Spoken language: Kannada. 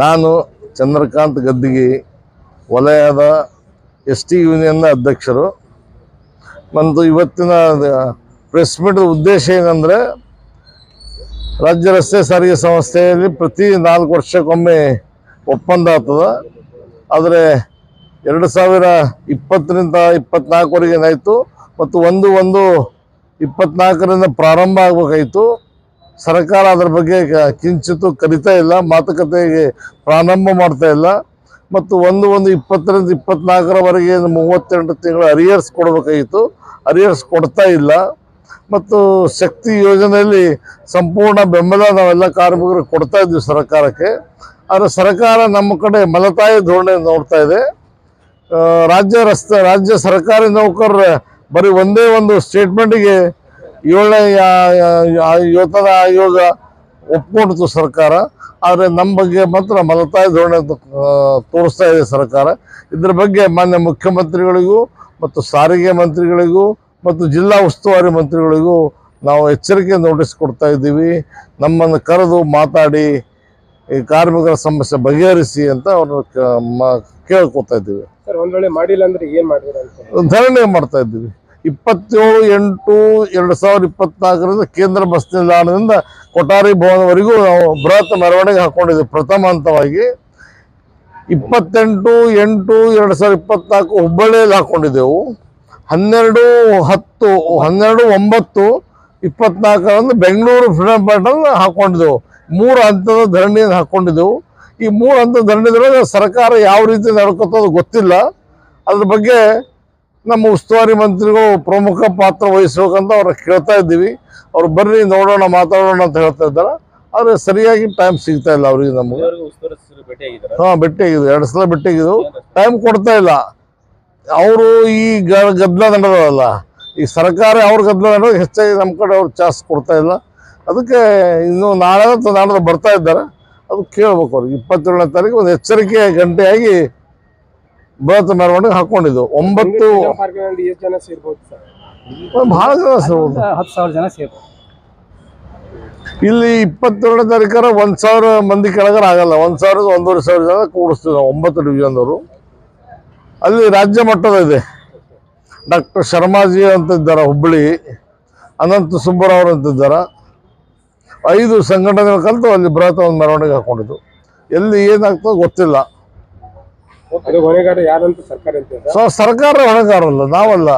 ನಾನು ಚಂದ್ರಕಾಂತ್ ಗದ್ದಿಗಿ, ವಲಯದ ST ಯೂನಿಯನ್ನ ಅಧ್ಯಕ್ಷರು. ಮತ್ತು ಇವತ್ತಿನ ಪ್ರೆಸ್ ಮೀಟ್ ಉದ್ದೇಶ ಏನಂದರೆ, ರಾಜ್ಯ ರಸ್ತೆ ಸಾರಿಗೆ ಸಂಸ್ಥೆಯಲ್ಲಿ ಪ್ರತಿ 4 ವರ್ಷಕ್ಕೊಮ್ಮೆ ಒಪ್ಪಂದ ಆಗ್ತದೆ. ಆದರೆ 2020ರಿಂದ 24ವರೆಗೆ ಏನಾಯಿತು ಮತ್ತು 1/1/24ರಿಂದ ಪ್ರಾರಂಭ ಆಗಬೇಕಾಯಿತು. ಸರ್ಕಾರ ಅದರ ಬಗ್ಗೆ ಕಿಂಚಿತ್ತು ಕಲಿತಾ ಇಲ್ಲ, ಮಾತುಕತೆಗೆ ಪ್ರಾರಂಭ ಮಾಡ್ತಾ ಇಲ್ಲ. ಮತ್ತು 1/1/20ರಿಂದ 24ರವರೆಗೆ 38 ತಿಂಗಳು ಅರಿಯರ್ಸ್ ಕೊಡಬೇಕಾಗಿತ್ತು, ಅರಿಯರ್ಸ್ ಕೊಡ್ತಾ ಇಲ್ಲ. ಮತ್ತು ಶಕ್ತಿ ಯೋಜನೆಯಲ್ಲಿ ಸಂಪೂರ್ಣ ಬೆಂಬಲ ನಾವೆಲ್ಲ ಕಾರ್ಮಿಕರಿಗೆ ಕೊಡ್ತಾ ಇದ್ವಿ ಸರ್ಕಾರಕ್ಕೆ. ಆದರೆ ಸರ್ಕಾರ ನಮ್ಮ ಕಡೆ ಮಲತಾಯಿ ಧೋರಣೆ ನೋಡ್ತಾ ಇದೆ. ರಾಜ್ಯ ಸರ್ಕಾರಿ ನೌಕರರ ಬರೀ ಒಂದೇ ಒಂದು ಸ್ಟೇಟ್ಮೆಂಟಿಗೆ 7ನೇ ವೇತನ ಆಯೋಗ ಒಪ್ಕೊಂಡಿತು ಸರ್ಕಾರ. ಆದರೆ ನಮ್ಮ ಬಗ್ಗೆ ಮಾತ್ರ ಮಲತಾಯಿ ಧೋರಣೆ ತೋರಿಸ್ತಾ ಇದೆ ಸರ್ಕಾರ. ಇದರ ಬಗ್ಗೆ ಮಾನ್ಯ ಮುಖ್ಯಮಂತ್ರಿಗಳಿಗೂ ಮತ್ತು ಸಾರಿಗೆ ಮಂತ್ರಿಗಳಿಗೂ ಮತ್ತು ಜಿಲ್ಲಾ ಉಸ್ತುವಾರಿ ಮಂತ್ರಿಗಳಿಗೂ ನಾವು ಎಚ್ಚರಿಕೆ ನೋಟಿಸ್ ಕೊಡ್ತಾ ಇದ್ದೀವಿ. ನಮ್ಮನ್ನು ಕರೆದು ಮಾತಾಡಿ ಈ ಕಾರ್ಮಿಕರ ಸಮಸ್ಯೆ ಬಗೆಹರಿಸಿ ಅಂತ ಅವ್ರನ್ನ ಕೇಳ್ಕೊತಾ ಇದ್ದೀವಿ. ಧರಣಿ ಮಾಡ್ತಾ ಇದ್ದೀವಿ. 27/8/2024ರಿಂದ ಕೇಂದ್ರ ಬಸ್ ನಿಲ್ದಾಣದಿಂದ ಕೊಠಾರಿ ಭವನವರೆಗೂ ನಾವು ಬೃಹತ್ ಮೆರವಣಿಗೆ ಹಾಕೊಂಡಿದ್ದೀವಿ. ಪ್ರಥಮ ಹಂತವಾಗಿ 28/8/2024 ಹುಬ್ಬಳ್ಳಿಯಲ್ಲಿ ಹಾಕೊಂಡಿದ್ದೆವು. 12/9/24 ಬೆಂಗಳೂರು ಫ್ರೀಡಂ ಪಾರ್ಕಲ್ಲಿ ಹಾಕೊಂಡಿದ್ದೆವು. 3 ಹಂತದ ಧರಣಿಯನ್ನು ಹಾಕೊಂಡಿದ್ದೆವು. ಈ 3 ಹಂತದ ಧರಣಿದೊಳಗೆ ಸರ್ಕಾರ ಯಾವ ರೀತಿ ನಡ್ಕೋತೋದು ಗೊತ್ತಿಲ್ಲ. ಅದ್ರ ಬಗ್ಗೆ ನಮ್ಮ ಉಸ್ತುವಾರಿ ಮಂತ್ರಿಗಳು ಪ್ರಮುಖ ಪಾತ್ರ ವಹಿಸ್ಬೇಕಂತ ಅವ್ರ ಕೇಳ್ತಾ ಇದ್ದೀವಿ. ಅವ್ರು ಬರ್ರಿ ನೋಡೋಣ ಮಾತಾಡೋಣ ಅಂತ ಹೇಳ್ತಾ ಇದ್ದಾರೆ. ಆದರೆ ಸರಿಯಾಗಿ ಟೈಮ್ ಸಿಗ್ತಾ ಇಲ್ಲ ಅವ್ರಿಗೆ. ನಮಗೆ ಭೇಟಿಯಾಗಿದ್ದು 2 ಸಲ ಭೇಟಿಯಾಗಿದ್ದು, ಟೈಮ್ ಕೊಡ್ತಾ ಇಲ್ಲ. ಅವರು ಈ ಗದ್ದಲ ನಡೆದಲ್ಲ, ಈ ಸರ್ಕಾರ ಅವ್ರ ಗದ್ದಲ ನಡೆದು ಹೆಚ್ಚಾಗಿ ನಮ್ಮ ಕಡೆ ಅವ್ರು ಚಾನ್ಸ್ ಕೊಡ್ತಾ ಇಲ್ಲ. ಅದಕ್ಕೆ ಇನ್ನು ನಾಳೆ ಬರ್ತಾ ಇದ್ದಾರೆ. ಅದು ಕೇಳ್ಬೇಕು ಅವ್ರಿಗೆ. 27ನೇ ತಾರೀಕು ಒಂದು ಎಚ್ಚರಿಕೆ ಗಂಟೆಯಾಗಿ ಬೃಹತ್ ಮೆರವಣಿಗೆ ಹಾಕೊಂಡಿದ್ದು. 9 ಬಹಳ ಜನ ಸೇರ್ಬೋದು, 10,000 ಜನ ಸೇರ್ಬೋದು. ಇಲ್ಲಿ 22ನೇ ತಾರೀಕರ 1,000 ಮಂದಿ ಕೆಳಗರ ಆಗಲ್ಲ. 1,000 1,500 ಜನ ಕೂಡಿಸ್ತೀವಿ ನಾವು 9 ಡಿವಿಷನ್ದವರು. ಅಲ್ಲಿ ರಾಜ್ಯ ಮಟ್ಟದ ಇದೆ. ಡಾಕ್ಟರ್ ಶರ್ಮಾಜಿ ಅಂತ ಇದ್ದಾರೆ ಹುಬ್ಬಳ್ಳಿ, ಅನಂತ ಸುಬ್ಬರಾವ್ ಅಂತಿದ್ದಾರೆ. 5 ಸಂಘಟನೆಗಳು ಕಲಿತು ಅಲ್ಲಿ ಬೃಹತ್ ಒಂದು ಮೆರವಣಿಗೆ ಹಾಕೊಂಡಿದ್ದು. ಎಲ್ಲಿ ಏನಾಗ್ತದೋ ಗೊತ್ತಿಲ್ಲ. ಸರ್ಕಾರ ಹೊಣೆಗಾರಲ್ಲ, ನಾವಲ್ಲ.